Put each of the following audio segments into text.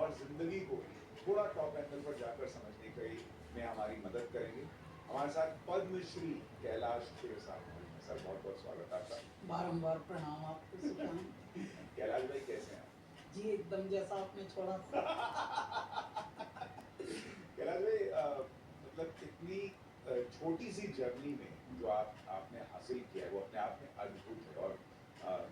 और जिंदगी को थोड़ा टॉप एंगल पर जाकर समझने के में हमारी मदद करेंगे। हमारे साथ पद्मश्री कैलाश खेर साहब हैं। सर बहुत बहुत स्वागत आपका। बारंबार प्रणाम आपको सुशांत। कैलाश भाई कैसे हैं? जी एकदम जैसा आपने छोड़ा था। कैलाश भाई मतलब कितनी छोटी सी जर्नी में जो आपने हासिल किया है वो अपने आप में अद्भुत है। और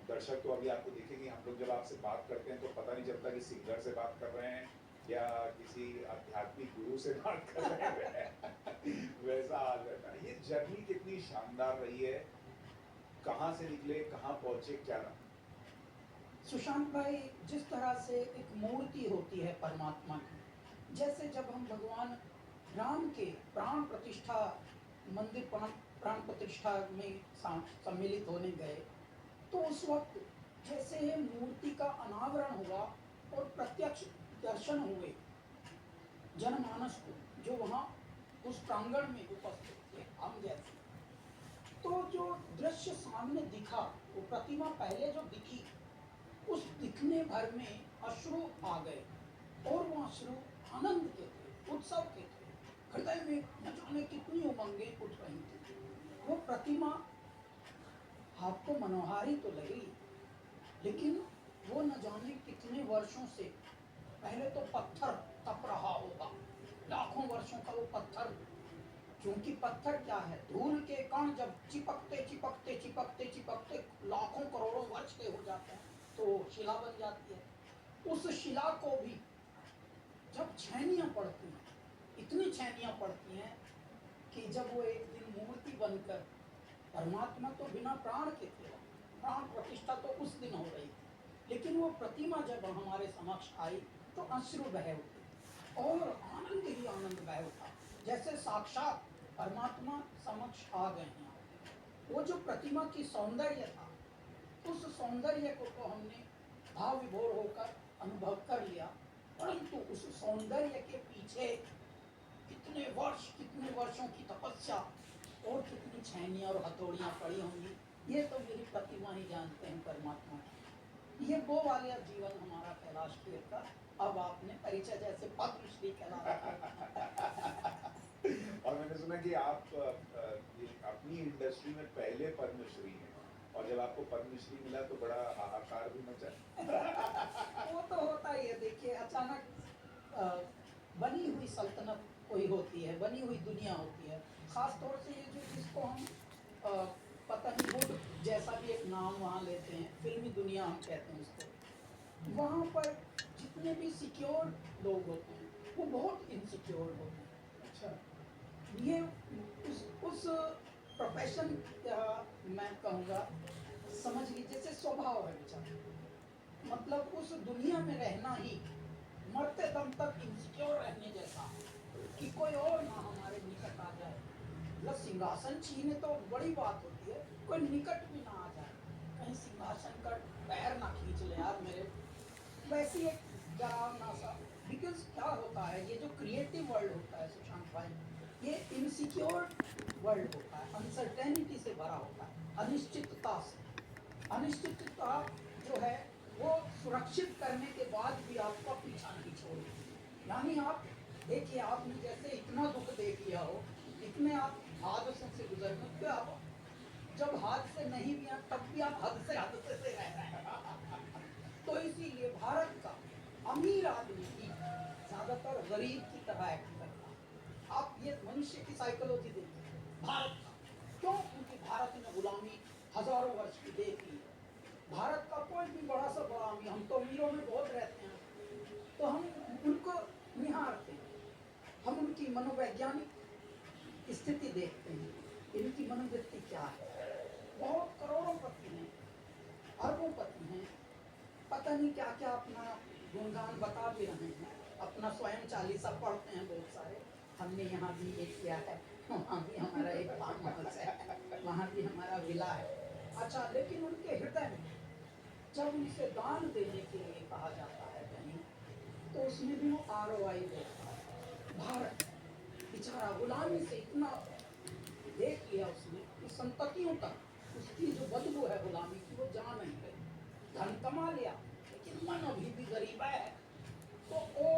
दर्शक तो अभी आपको देखेंगे, हम लोग जब आपसे बात करते हैं तो पता नहीं चलता कि सिंगर से बात कर रहे हैं या किसी आध्यात्मिक गुरु से बात कर रहे हैं। वैसा हाल रहता है। ये जर्नी कितनी शानदार रही है, कहाँ से निकले, कहाँ पहुंचे, क्या रहा? सुशांत भाई, जिस तरह से एक मूर्ति होती है परमात्मा की, जैसे जब हम भगवान राम के प्राण प्रतिष्ठा मंदिर प्राण प्रतिष्ठा में सम्मिलित होने गए, तो उस वक्त जैसे मूर्ति का अनावरण हुआ और प्रत्यक्ष दर्शन हुए जनमानस को, जो वहाँ उस प्रांगण में उपस्थित थे हम जैसे, तो जो दृश्य सामने दिखा, वो प्रतिमा पहले जो दिखी, उस दिखने भर में अश्रु आ गए। और वो अश्रु आनंद के थे, उत्सव के थे। हृदय में न जाने कितनी उमंगें उठ रही थी। वो प्रतिमा आपको मनोहारी तो लगी, लेकिन वो न जाने कितने वर्षों से, पहले तो पत्थर तप रहा होगा, लाखों वर्षों का वो पत्थर, क्योंकि पत्थर क्या है, धूल के कण जब चिपकते चिपकते चिपकते चिपकते लाखों करोड़ों वर्ष के हो जाते हैं तो शिला बन जाती है। उस शिला को भी जब छेनियां पड़ती हैं, इतनी छेनियां पड़ती हैं कि जब वो एक दिन मूर्ति बनकर, परमात्मा तो बिना प्राण के थे, प्राण प्रतिष्ठा तो उस दिन हो रही थी, लेकिन वो प्रतिमा जब हमारे समक्ष आई तो अश्रु बह उठे और आनंद ही आनंद बह उठा, जैसे साक्षात परमात्मा समक्ष आ गए हैं। वो जो प्रतिमा की सौंदर्य था, उस सौंदर्य को तो हमने भाव विभोर होकर अनुभव कर लिया, परंतु उस सौंदर्य के पीछे कितने वर्ष, कितने वर्षों की तपस्या और कितनी छैनियाँ और हथौड़ियाँ पड़ी होंगी, ये तो मेरी प्रतिमा ही जानते हैं परमात्मा की। ये वो वाला जीवन हमारा कैलाश खेर का। अब आपने परिचय जैसे पद्मश्री कैलाश और मैंने सुना कि आप अपनी इंडस्ट्री में पहले पद्मश्री हैं, और जब आपको पद्मश्री मिला तो बड़ा हाहाकार भी मचा। वो तो होता ही है। देखिए, अचानक बनी हुई सल्तनत कोई होती है, बनी हुई दुनिया होती है, खास तौर से ये जो जिसको हम पतंगुड जैसा भी एक नाम वहाँ लेते हैं, फिल्मी दुनिया हम कहते हैं उसको, वहाँ पर जितने भी सिक्योर लोग होते हैं वो बहुत इनसिक्योर होते हैं। अच्छा, ये उस प्रोफेशन का मैं कहूँगा, समझ लीजिए जैसे स्वभाव है बेचारा, मतलब उस दुनिया में रहना ही मरते दम तक इनसिक्योर रहने जैसा, कि कोई और ना हमारे निकट आ जाए। मतलब सिंहासन छीने तो बड़ी बात होती है, कोई निकट भी ना आ जाए, कहीं सिंहासन का पैर ना खींच ले यार मेरे, वैसी एक डरावना सा। बिकॉज क्या होता है, ये जो क्रिएटिव वर्ल्ड होता है सुशांत भाई, ये इनसिक्योर वर्ल्ड होता है, अनसर्टेनिटी से भरा होता है, अनिश्चितता से। अनिश्चितता जो है वो सुरक्षित करने के बाद भी आपका पीछा नहीं छोड़ती। यानी आप देखिए, आपने जैसे इतना दुख देख लिया हो, इतने आप हादसों से गुजर गए, आप जब हादसे नहीं भी हैं तब भी आप हद से रह रहे हैं। तो इसीलिए भारत का अमीर आदमी भी ज्यादातर गरीब की तरह एक्ट करता है। आप ये मनुष्य की साइकोलॉजी देखिए, भारत का क्यों, क्योंकि भारत ने गुलामी हजारों वर्ष की देख ली है। भारत का कोई भी बड़ा सा बड़ा अमीर, हम तो अमीरों में बहुत रहते हैं, तो हम उनको निहारते हैं, हम उनकी मनोवैज्ञानिक स्थिति देखते हैं, इनकी मनोवृत्ति क्या है। बहुत करोड़ों पति हैं, अरबों पति हैं, पता नहीं क्या क्या अपना गुणगान बता भी रहे हैं, अपना स्वयं चालीसा पढ़ते हैं बहुत सारे, हमने यहाँ भी ये किया है, वहाँ भी हमारा एक फार्म हाउस है, वहाँ भी हमारा विला है। अच्छा, लेकिन उनके हृदय में जब उनसे दान देने के लिए कहा जाता है कहीं, तो उसमें भी वो ROI देखता है। भारत बेचारा गुलामी से इतना देख लिया उसने कि संततियों तक उसकी जो बदबू है गुलामी की वो जा नहीं गई। धन कमा लिया लेकिन मन अभी भी गरीब है, तो वो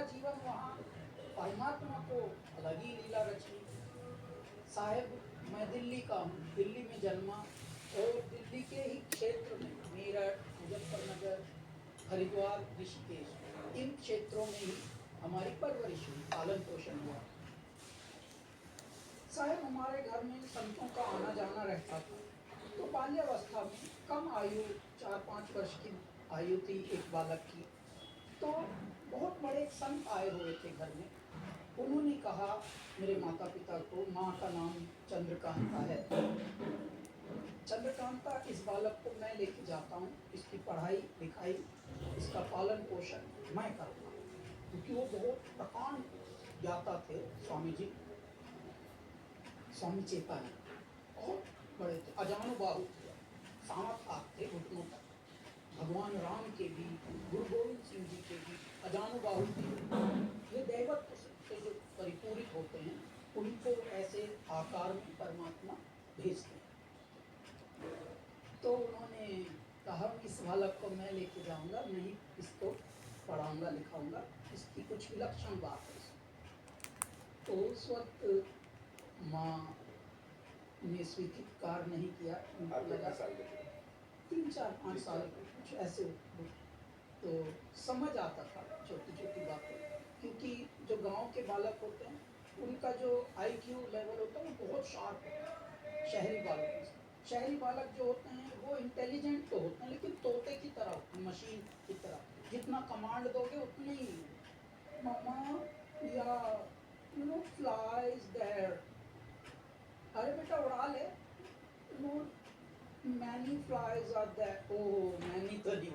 जीवन वहाँ परमात्मा को अलग ही लीला रची। साहेब, मैं दिल्ली का हूँ, दिल्ली में जन्मा और दिल्ली के ही क्षेत्र में मेरठ, मुजफ्फरनगर, हरिद्वार, ऋषिकेश, इन क्षेत्रों में ही हमारी परवरिश हुई, पालन पोषण हुआ। साहब, हमारे घर में संतों का आना जाना रहता था। तो बाल्यावस्था में कम आयु, 4-5 वर्ष की आयु थी एक बालक की, तो बहुत बड़े एक संत आए हुए थे घर में। उन्होंने कहा मेरे माता पिता को, माँ का नाम चंद्रकांता है, चंद्रकांता, इस बालक को मैं लेके जाता हूँ, इसकी पढ़ाई लिखाई, इसका पालन पोषण मैं करूँगा। क्योंकि वो बहुत प्रकांड ज्ञाता थे स्वामी जी, स्वामी चेतानंद, बहुत बड़े थे, अजानुबाहु थे, सांप हाथ थे घुटनों तक। भगवान राम के भी, गुरु गोविंद सिंह जी के भी अजानुबाहु थे। ये दैवत्व से जो परिपूरित होते हैं, उनको ऐसे आकार में परमात्मा भेजते हैं। तो उन्होंने कहा इस बालक को मैं लेके जाऊंगा, मैं ही इसको पढ़ाऊंगा लिखाऊंगा, इसकी कुछ विलक्षण बात है। तो उस वक्त माँ ने स्वीकार नहीं किया, उनको आप लगा कितने साल के थे? 3-4-5 साल कुछ ऐसे। तो समझ आता था छोटी छोटी बातें, क्योंकि जो गांव के बालक होते हैं उनका जो IQ लेवल होता है वो बहुत शार्प होता है। शहरी बालक जो होते हैं वो इंटेलिजेंट तो होते हैं, लेकिन तोते की तरह होते हैं, मशीन की तरह, जितना कमांड दोगे उतने ही। मामा, या फ्लाइज देयर, अरे बेटा उड़ा ले, many flies are there, oh many तो नहीं